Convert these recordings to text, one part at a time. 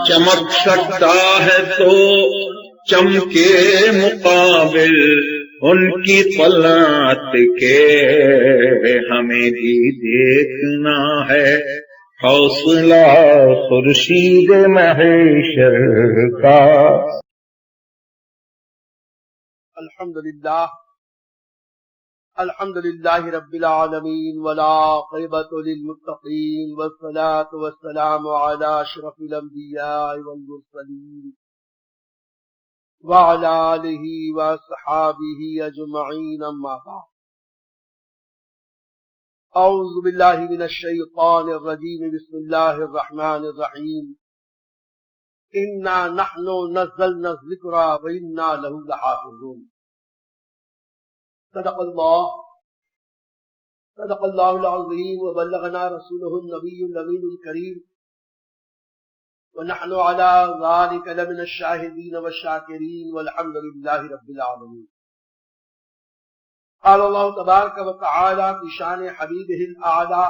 چمک سکتا ہے تو چمکے مقابل ان کی طلعت کے، ہمیں بھی دیکھنا ہے حوصلہ خورشید محشر کا۔ الحمد للہ رب العالمین والعاقبۃ للمتقین والصلاة والسلام علی اشرف الانبیاء والمرسلین وعلی آلہ واصحابہ اجمعین، اما بعد۔ اعوذ باللہ من الشیطان الرجیم، بسم اللہ الرحمن الرحیم۔ انا نحن نزلنا الذکر وانا لہ لحافظون۔ صدق اللہ العظیم وبلغنا رسولہ النبی الامین الکریم، ونحن على ذلك لمن الشاہدین والشاکرین والحمد للہ رب العالمین۔ قال اللہ تبارک وتعالی في شان حبیبہ الاعلی،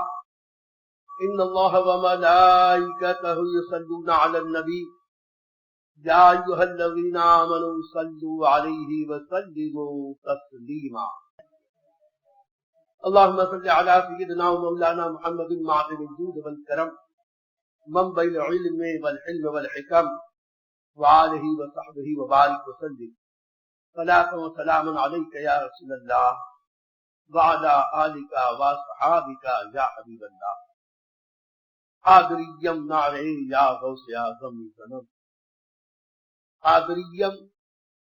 ان اللہ وملائکتہ یصلون علی النبی یا ایھا الذین آمنوا صلوا علیہ وسلموا تسلیما۔ اللہم صل علی سیدنا و مولانا محمد معدن الجود والکرم، منبع العلم والحلم والحکم، وآلہ وصحبہ وبارک وسلم۔ صلاۃ و سلام علیک یا رسول اللہ، وعلی آلک وصحابک یا حبیب اللہ۔ قادریم نعرہ یا غوث اعظم زنم، قادریم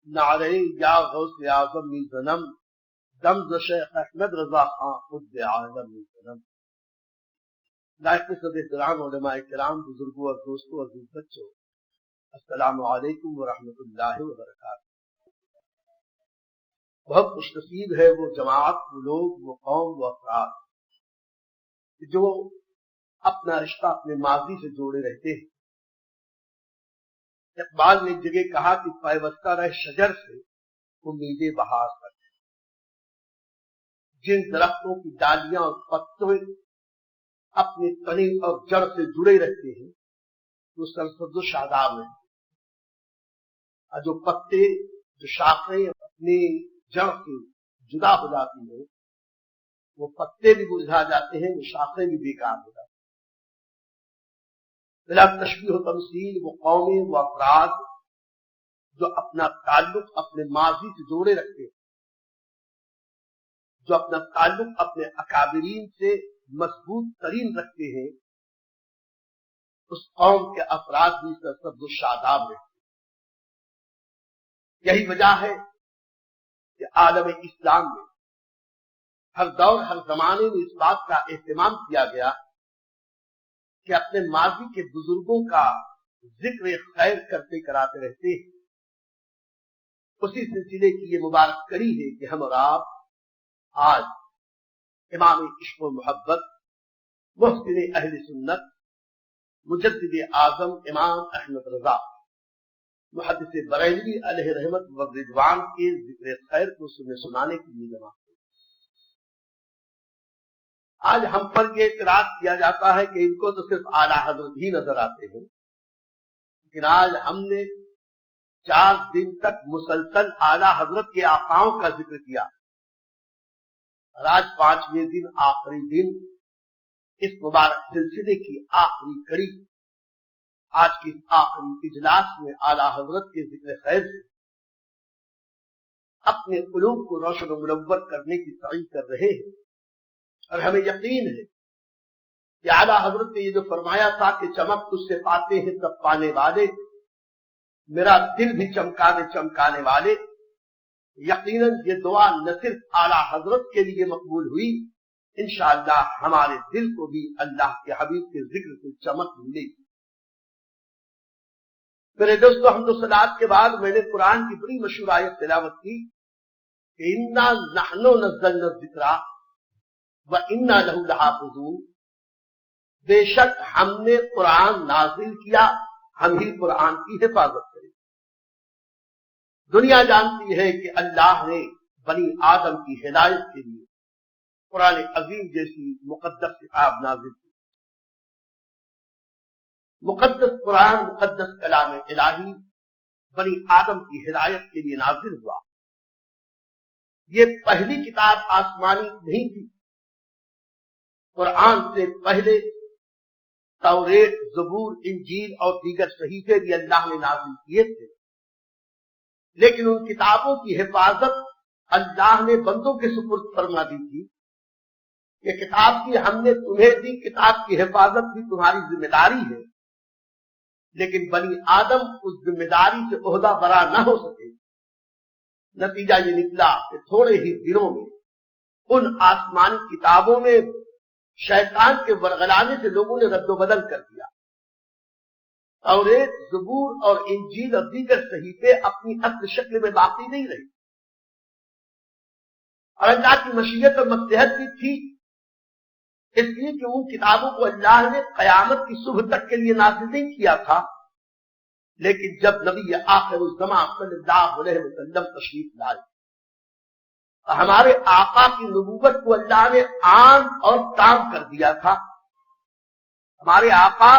نعرہ یا غوث اعظم زنم، دمز شیخ احمد رضا خان خود عالم زنم۔ لائق صد احترام علماء کرام، بزرگوں اور دوستوں اور بچوں، السلام علیکم ورحمۃ اللہ وبرکاتہ۔ بہت خوش نصیب ہے وہ جماعت، وہ لوگ، وہ قوم، وہ افراد جو اپنا رشتہ اپنے ماضی سے جوڑے رہتے ہیں۔ اقبال نے ایک جگہ کہا کہ پیوستہ رہ شجر سے امید بہار تک۔ جن درختوں کی ڈالیاں اور پتے اپنے تنے اور جڑ سے جڑے رہتے ہیں وہ سرسبز و شاداب ہیں، اور جو پتے، جو شاخیں اپنی جڑ سے جدا ہو جاتی ہیں وہ پتے بھی مرجھا جاتے ہیں، وہ شاخیں بھی بیکار ہو جاتی ہیں۔ بلا تشبیہ و تمثیل وہ قومیں، وہ افراد جو اپنا تعلق اپنے ماضی سے جوڑے رکھتے ہیں، جو اپنا تعلق اپنے اکابرین سے مضبوط ترین رکھتے ہیں، اس قوم کے افراد بھی سرسبز و شاداب رہتے ہیں۔ یہی وجہ ہے کہ عالم اسلام میں ہر دور ہر زمانے میں اس بات کا اہتمام کیا گیا کہ اپنے ماضی کے بزرگوں کا ذکر خیر کرتے کراتے رہتے ہیں۔ اسی سلسلے کی یہ مبارک کڑی ہے کہ ہم اور آپ آج امام عشق و محبت، محسن اہل سنت، مجدد اعظم امام احمد رضا محدث بریلوی علیہ رحمت و رضوان کے ذکر خیر کو سنانے کے لیے جمع ہوئے۔ آج ہم پر یہ اعتراض کیا جاتا ہے کہ ان کو تو صرف اعلیٰ حضرت ہی نظر آتے ہیں، لیکن آج ہم نے 4 دن تک مسلسل اعلیٰ حضرت کے آقاؤں کا ذکر کیا، اور آج 5ویں دن آخری دن اس مبارک سلسلے کی آخری کڑی، آج کی آخری اجلاس میں اعلیٰ حضرت کے ذکر خیر سے اپنے قلوب کو روشن و منور کرنے کی سعی کر رہے ہیں۔ اور ہمیں یقین ہے کہ اعلیٰ حضرت نے یہ جو فرمایا تھا کہ چمک تجھ سے پاتے ہیں سب پانے والے، میرا دل بھی چمکانے والے، یقیناً یہ دعا نہ صرف اعلیٰ حضرت کے لیے مقبول ہوئی، انشاءاللہ ہمارے دل کو بھی اللہ کے حبیب کے ذکر سے چمک ملے گی۔ میرے دوستو، حمد و صلوات کے بعد میں نے قرآن کی بڑی مشہور آیت تلاوت کی کہ انا نحن نزلنا الذکر وَإِنَّا لَهُ لَحَافِظُونَ، بے شک ہم نے قرآن نازل کیا، ہم ہی قرآن کی حفاظت کریں۔ دنیا جانتی ہے کہ اللہ نے بنی آدم کی ہدایت کے لیے قرآن عظیم جیسی مقدس کتاب نازل کی، مقدس قرآن، مقدس کلام الہی بنی آدم کی ہدایت کے لیے نازل ہوا۔ یہ پہلی کتاب آسمانی نہیں تھی، قرآن سے پہلے توریت، زبور، انجیل اور دیگر صحیفے بھی اللہ نے نازل کیے تھے، لیکن ان کتابوں کی حفاظت اللہ نے بندوں کے سپرد فرما دی تھی کہ کتاب کی ہم نے تمہیں دی، کتاب کی حفاظت بھی تمہاری ذمہ داری ہے، لیکن بنی آدم اس ذمہ داری سے عہدہ برا نہ ہو سکے۔ نتیجہ یہ نکلا کہ تھوڑے ہی دنوں میں ان آسمانی کتابوں میں شیطان کے ورغلانے سے لوگوں نے رد و بدل کر دیا۔ توریت، زبور اور انجیل اور دیگر صحیفے اپنی اصل شکل میں باقی نہیں رہی، اور اللہ کی مشیت اور مصلحت بھی تھی، اس لیے کہ ان کتابوں کو اللہ نے قیامت کی صبح تک کے لیے نازل نہیں کیا تھا، لیکن جب نبی آخر الزمان صلی اللہ علیہ وسلم تشریف لائے، ہمارے آقا کی نبوت کو اللہ نے عام اور تام کر دیا تھا۔ ہمارے آقا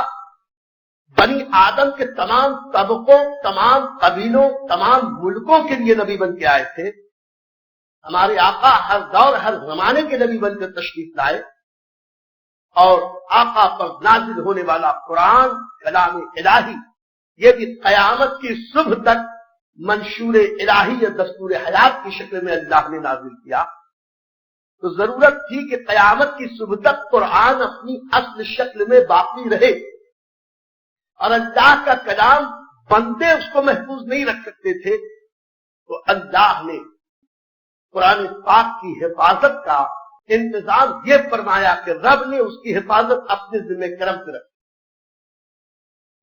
بنی آدم کے تمام طبقوں، تمام قبیلوں، تمام ملکوں کے لیے نبی بن کے آئے تھے۔ ہمارے آقا ہر دور، ہر زمانے کے نبی بن کر تشریف لائے، اور آقا پر نازل ہونے والا قرآن کلام الہی یہ بھی قیامت کی صبح تک منشور الہی یا دستور حیات کی شکل میں اللہ نے نازل کیا۔ تو ضرورت تھی کہ قیامت کی صبح تک قرآن اپنی اصل شکل میں باقی رہے، اور اللہ کا کلام بندے اس کو محفوظ نہیں رکھ سکتے تھے، تو اللہ نے قرآن پاک کی حفاظت کا انتظام یہ فرمایا کہ رب نے اس کی حفاظت اپنے ذمہ کرم سے رکھی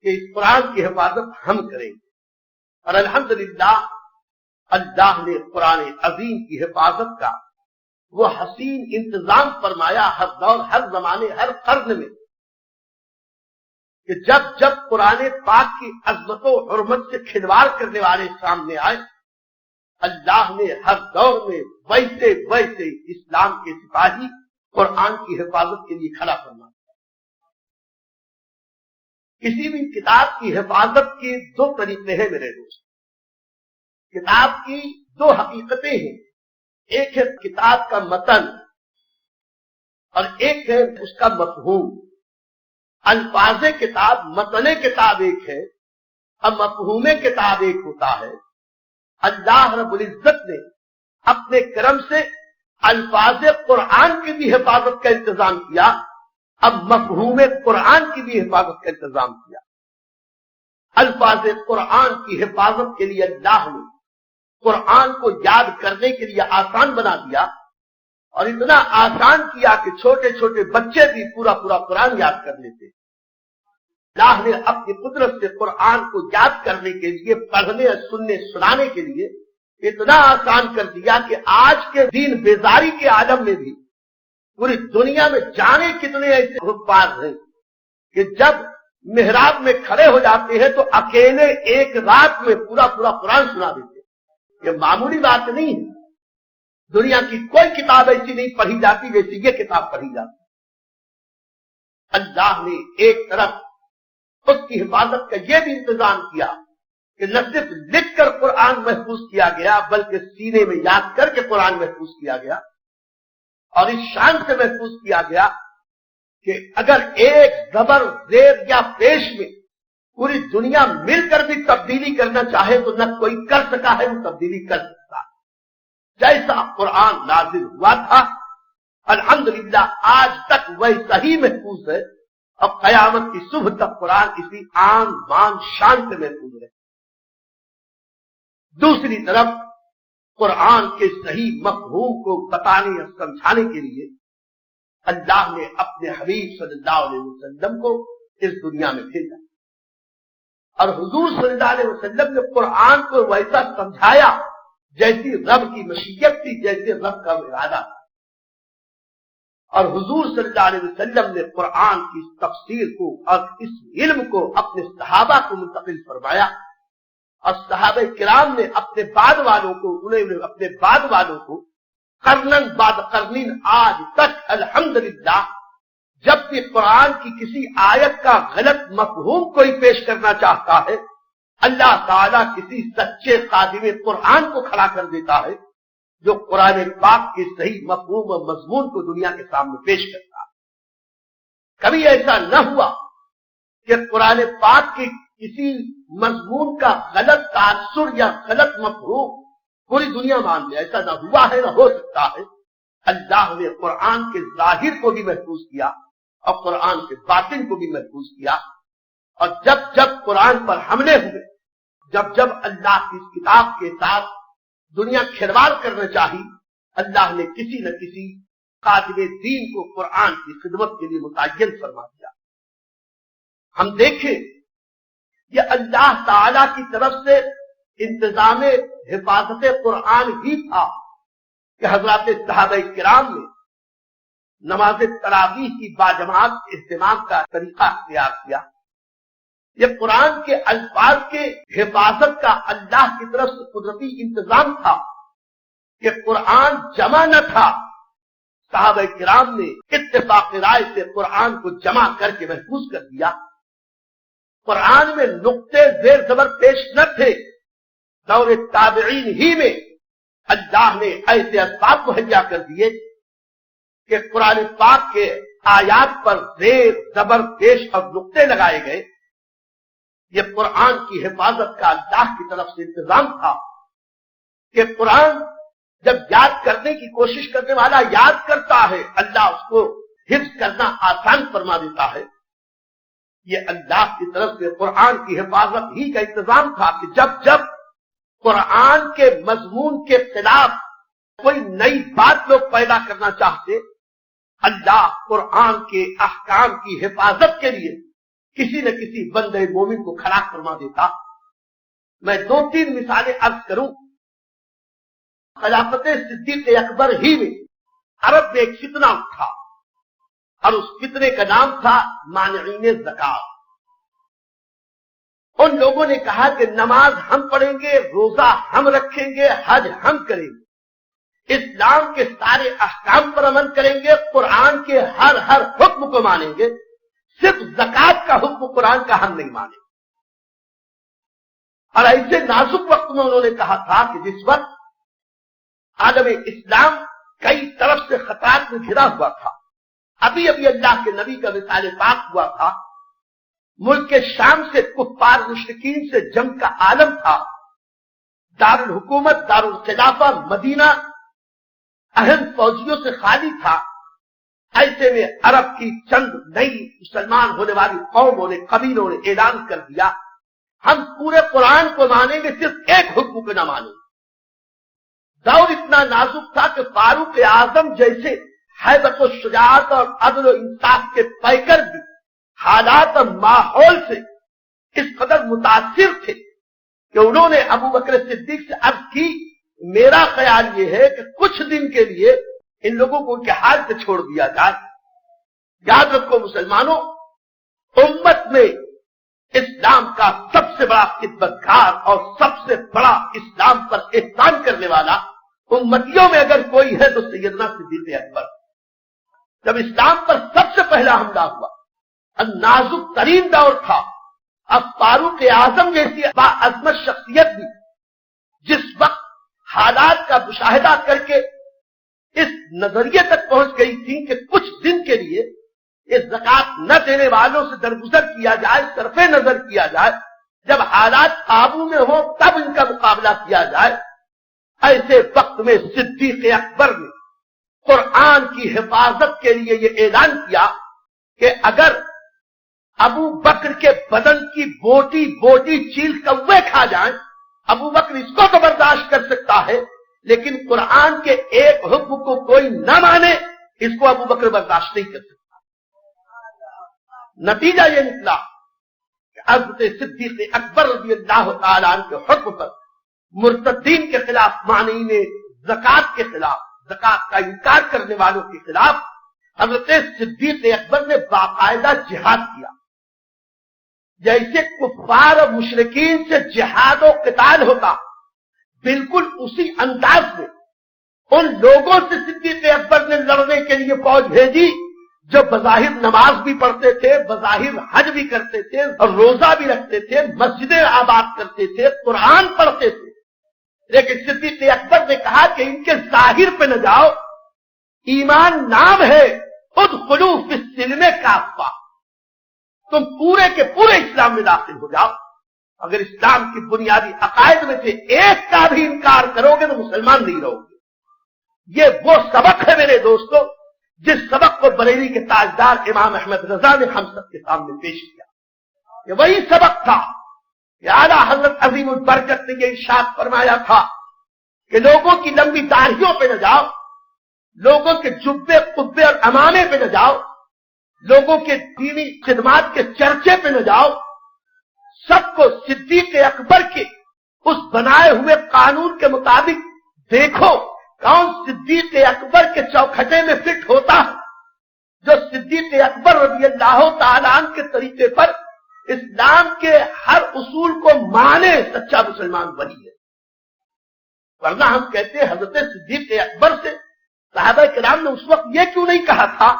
کہ اس قرآن کی حفاظت ہم کریں گے، اور الحمدللہ اللہ نے قرآن عظیم کی حفاظت کا وہ حسین انتظام فرمایا ہر دور، ہر زمانے، ہر قرن میں، کہ جب جب قرآن پاک کی عظمت و حرمت سے کھلواڑ کرنے والے سامنے آئے، اللہ نے ہر دور میں ویسے ویسے اسلام کے سپاہی قرآن کی حفاظت کے لیے کھڑا فرما دیا۔ کسی بھی کتاب کی حفاظت کے دو طریقے ہیں میرے دوست۔ کتاب کی دو حقیقتیں ہیں، ایک ہے کتاب کا متن اور ایک ہے اس کا مفہوم۔ الفاظ کتاب، متن کتاب ایک ہے اور مفہوم کتاب ایک ہوتا ہے۔ اللہ رب العزت نے اپنے کرم سے الفاظ قرآن کی بھی حفاظت کا انتظام کیا، اب مفہوم قرآن کی بھی حفاظت کا انتظام کیا۔ الفاظ قرآن کی حفاظت کے لیے اللہ نے قرآن کو یاد کرنے کے لیے آسان بنا دیا، اور اتنا آسان کیا کہ چھوٹے چھوٹے بچے بھی پورا پورا قرآن یاد کر لیتے۔ اللہ نے اپنی قدرت سے قرآن کو یاد کرنے کے لیے، پڑھنے، سننے، سنانے کے لیے اتنا آسان کر دیا کہ آج کے دین بیزاری کے عالم میں بھی پوری دنیا میں جانے کتنے ایسے حفاظ ہیں کہ جب محراب میں کھڑے ہو جاتے ہیں تو اکیلے ایک رات میں پورا پورا قرآن سنا دیتے ہیں۔ یہ معمولی بات نہیں ہے، دنیا کی کوئی کتاب ایسی نہیں پڑھی جاتی جیسی یہ کتاب پڑھی جاتی۔ اللہ نے ایک طرف اس کی حفاظت کا یہ بھی انتظام کیا کہ نہ صرف لکھ کر قرآن محفوظ کیا گیا بلکہ سینے میں یاد کر کے قرآن محفوظ کیا گیا، اور اس شان سے محفوظ کیا گیا کہ اگر ایک زبر، زیر یا پیش میں پوری دنیا مل کر بھی تبدیلی کرنا چاہے تو نہ کوئی کر سکا ہے وہ تبدیلی کر سکتا۔ جیسا قرآن نازل ہوا تھا الحمدللہ آج تک ویسا ہی محفوظ ہے، اور قیامت کی صبح تک قرآن اسی آن بان شان سے محفوظ ہے۔ دوسری طرف قرآن کے صحیح مفہوم کو بتانے اور سمجھانے کے لیے اللہ نے اپنے حبیب صلی اللہ علیہ وسلم کو اس دنیا میں بھیجا، اور حضور صلی اللہ علیہ وسلم نے قرآن کو ویسا سمجھایا جیسی رب کی مشیت تھی، جیسے رب کا ارادہ تھا، اور حضور صلی اللہ علیہ وسلم نے قرآن کی تفسیر کو اور اس علم کو اپنے صحابہ کو منتقل فرمایا، اور صحابہ کرام نے اپنے بعد والوں کو قرنن بعد قرنین آج تک الحمدللہ جب بھی قرآن کی کسی آیت کا غلط مفہوم کوئی پیش کرنا چاہتا ہے، اللہ تعالیٰ کسی سچے خادم قرآن کو کھڑا کر دیتا ہے جو قرآن پاک کے صحیح مفہوم اور مضمون کو دنیا کے سامنے پیش کرتا ہے۔ کبھی ایسا نہ ہوا کہ قرآن پاک کے کسی مضمون کا غلط تاثر یا غلط مفہوم پوری دنیا مان لے، ایسا نہ ہوا ہے نہ ہو سکتا ہے۔ اللہ نے قرآن کے ظاہر کو بھی محفوظ کیا اور قرآن کے باطن کو بھی محفوظ کیا، اور جب جب قرآن پر حملے ہوئے، جب جب اللہ کی اس کتاب کے ساتھ دنیا کھلواڑ کرنا چاہی، اللہ نے کسی نہ کسی خادم دین کو قرآن کی خدمت کے لیے متعین فرما دیا۔ ہم دیکھیں یہ اللہ تعالی کی طرف سے انتظام حفاظت قرآن ہی تھا کہ حضرات صحابہ کرام نے نماز تراویح کی باجماعت اہتمام کا طریقہ اختیار کیا۔ یہ قرآن کے الفاظ کے حفاظت کا اللہ کی طرف سے قدرتی انتظام تھا کہ قرآن جمع نہ تھا، صحابہ کرام نے اتفاق رائے سے قرآن کو جمع کر کے محفوظ کر دیا۔ قرآن میں نقطے زیر زبر پیش نہ تھے، دور تابعین ہی میں اللہ نے ایسے اسباب مہیا کر دیے کہ قرآن پاک کے آیات پر زیر زبر پیش اور نقطے لگائے گئے۔ یہ قرآن کی حفاظت کا اللہ کی طرف سے انتظام تھا کہ قرآن جب یاد کرنے کی کوشش کرنے والا یاد کرتا ہے، اللہ اس کو حفظ کرنا آسان فرما دیتا ہے۔ یہ اللہ کی طرف سے قرآن کی حفاظت ہی کا انتظام تھا کہ جب جب قرآن کے مضمون کے خلاف کوئی نئی بات لوگ پیدا کرنا چاہتے، اللہ قرآن کے احکام کی حفاظت کے لیے کسی نہ کسی بندے مومن کو کھڑا فرما دیتا۔ میں 2-3 مثالیں عرض کروں۔ خلافت صدیق اکبر ہی میں عرب میں ایک فتنہ اٹھا اور اس فتنے کا نام تھا مانعین زکات۔ ان لوگوں نے کہا کہ نماز ہم پڑھیں گے، روزہ ہم رکھیں گے، حج ہم کریں گے، اسلام کے سارے احکام پر عمل کریں گے، قرآن کے ہر حکم کو مانیں گے، صرف زکات کا حکم قرآن کا ہم نہیں مانیں۔ اور ایسے نازک وقت میں انہوں نے کہا تھا کہ جس وقت عالم اسلام کئی طرف سے خطرات میں گھرا ہوا تھا، ابھی اللہ کے نبی کا وصال پاک ہوا تھا، ملک کے شام سے کفار مشرکین سے جنگ کا عالم تھا، دارالحکومت دارالخلافہ مدینہ اہم فوجیوں سے خالی تھا۔ ایسے میں عرب کی چند نئی مسلمان ہونے والی قوموں نے، قبیلوں نے اعلان کر دیا ہم پورے قرآن کو مانیں گے، صرف ایک حکم کو نہ مانیں۔ دور اتنا نازک تھا کہ فاروق اعظم جیسے حیبت و شجاعت اور عدل و انصاف کے پیکر بھی حالات اور ماحول سے اس قدر متاثر تھے کہ انہوں نے ابو بکر صدیق سے عرض کی، میرا خیال یہ ہے کہ کچھ دن کے لیے ان لوگوں کو ان کے حال سے چھوڑ دیا جائے۔ یاد رکھو مسلمانوں، امت میں اسلام کا سب سے بڑا خدمتگار اور سب سے بڑا اسلام پر احسان کرنے والا امتیوں میں اگر کوئی ہے تو سیدنا صدیق اکبر۔ جب اسلام پر سب سے پہلا حملہ ہوا، نازک ترین دور تھا، اب فاروق اعظم جیسی باعظمت شخصیت بھی جس وقت حالات کا مشاہدہ کر کے اس نظریے تک پہنچ گئی تھی کہ کچھ دن کے لیے اس زکات نہ دینے والوں سے درگزر کیا جائے، صرف نظر کیا جائے، جب حالات قابو میں ہو تب ان کا مقابلہ کیا جائے۔ ایسے وقت میں صدیق اکبر نے قرآن کی حفاظت کے لیے یہ اعلان کیا کہ اگر ابو بکر کے بدن کی بوٹی بوٹی چیل کوے کھا جائیں، ابو بکر اس کو تو برداشت کر سکتا ہے، لیکن قرآن کے ایک حکم کو کوئی نہ مانے، اس کو ابو بکر برداشت نہیں کر سکتا۔ نتیجہ یہ نکلا کہ حضرت صدیق اکبر رضی اللہ تعالیٰ عنہ کے حکم پر مرتدین کے خلاف، مانعین زکات کے خلاف، زکات کا انکار کرنے والوں کے خلاف حضرت صدیق اکبر نے باقاعدہ جہاد کیا۔ جیسے کفار اور مشرکین سے جہاد و قتال ہوتا، بالکل اسی انداز میں ان لوگوں سے صدیق اکبر نے لڑنے کے لیے فوج بھیجی جو بظاہر نماز بھی پڑھتے تھے، بظاہر حج بھی کرتے تھے اور روزہ بھی رکھتے تھے، مسجدیں آباد کرتے تھے، قرآن پڑھتے تھے، لیکن صدیق اکبر نے کہا کہ ان کے ظاہر پہ نہ جاؤ، ایمان نام ہے، ادخلوا فی السلم کافہ، تم پورے کے پورے اسلام میں داخل ہو جاؤ۔ اگر اسلام کی بنیادی عقائد میں سے ایک کا بھی انکار کرو گے تو مسلمان نہیں رہو گے۔ یہ وہ سبق ہے میرے دوستو جس سبق کو بریلی کے تاجدار امام احمد رضا نے ہم سب کے سامنے پیش کیا۔ یہ وہی سبق تھا کہ اعلیٰ حضرت عظیم البرکت نے یہ ارشاد فرمایا تھا کہ لوگوں کی لمبی داڑھیوں پہ نہ جاؤ، لوگوں کے جبے قبے اور امامے پہ نہ جاؤ، لوگوں کے دینی خدمات کے چرچے پہ نہ جاؤ، سب کو صدیق اکبر کے اس بنائے ہوئے قانون کے مطابق دیکھو کون صدیق اکبر کے چوکھٹے میں فٹ ہوتا ہے۔ جو صدیق اکبر رضی اللہ تعالیٰ عنہ کے طریقے پر اسلام کے ہر اصول کو مانے، سچا مسلمان وہی ہے۔ ورنہ ہم کہتے ہیں حضرت صدیق اکبر سے صحابہ کرام نے اس وقت یہ کیوں نہیں کہا تھا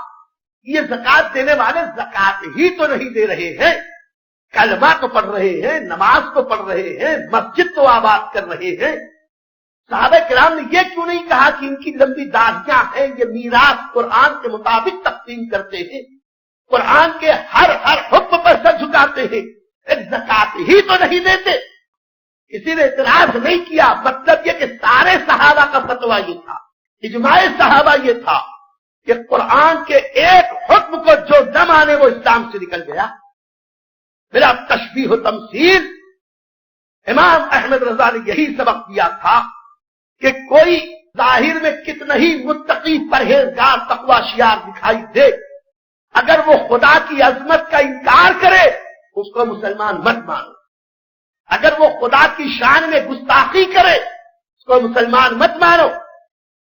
کہ یہ زکات دینے والے زکات ہی تو نہیں دے رہے ہیں، کلمہ تو پڑھ رہے ہیں، نماز تو پڑھ رہے ہیں، مسجد تو آباد کر رہے ہیں۔ صحابہ کرام نے یہ کیوں نہیں کہا کہ ان کی لمبی داڑھیاں ہیں، یہ میراث قرآن کے مطابق تقسیم کرتے ہیں، قرآن کے ہر حکم پر سر جھکاتے ہیں، ایک زکات ہی تو نہیں دیتے؟ کسی نے اعتراض نہیں کیا۔ مطلب یہ کہ سارے صحابہ کا فتویٰ یہ تھا، اجماع صحابہ یہ تھا کہ قرآن کے ایک حکم کو جو نہ مانے وہ اسلام سے نکل گیا۔ میرا تشبیہ و تمثیل امام احمد رضا نے یہی سبق دیا تھا کہ کوئی ظاہر میں کتنا ہی متقی پرہیزگار تقوی شیار دکھائی دے، اگر وہ خدا کی عظمت کا انکار کرے اس کو مسلمان مت مانو، اگر وہ خدا کی شان میں گستاخی کرے اس کو مسلمان مت مانو،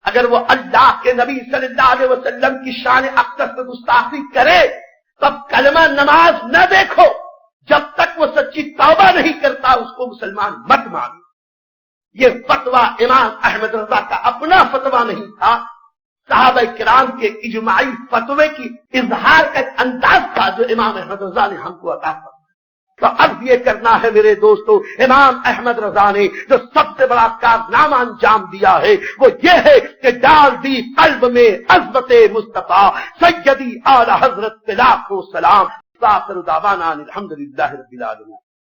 اگر وہ اللہ کے نبی صلی اللہ علیہ وسلم کی شان اقدس میں گستاخی کرے تب کلمہ نماز نہ دیکھو، جب تک وہ سچی توبہ نہیں کرتا اس کو مسلمان مت مانو۔ یہ فتویٰ امام احمد رضا کا اپنا فتویٰ نہیں تھا، صحابہ کرام کے اجماعی فتوے کی اظہار کا ایک انداز تھا جو امام احمد رضا نے ہم کو عطا کیا۔ تو اب یہ کرنا ہے میرے دوستو، امام احمد رضا نے جو سب سے بڑا کارنامہ انجام دیا ہے وہ یہ ہے کہ ڈال دی قلب میں عظمت مصطفیٰ سیدی اعلی حضرت لاکھوں سلام۔ آخر دعوانا الحمدللہ رب العالمین۔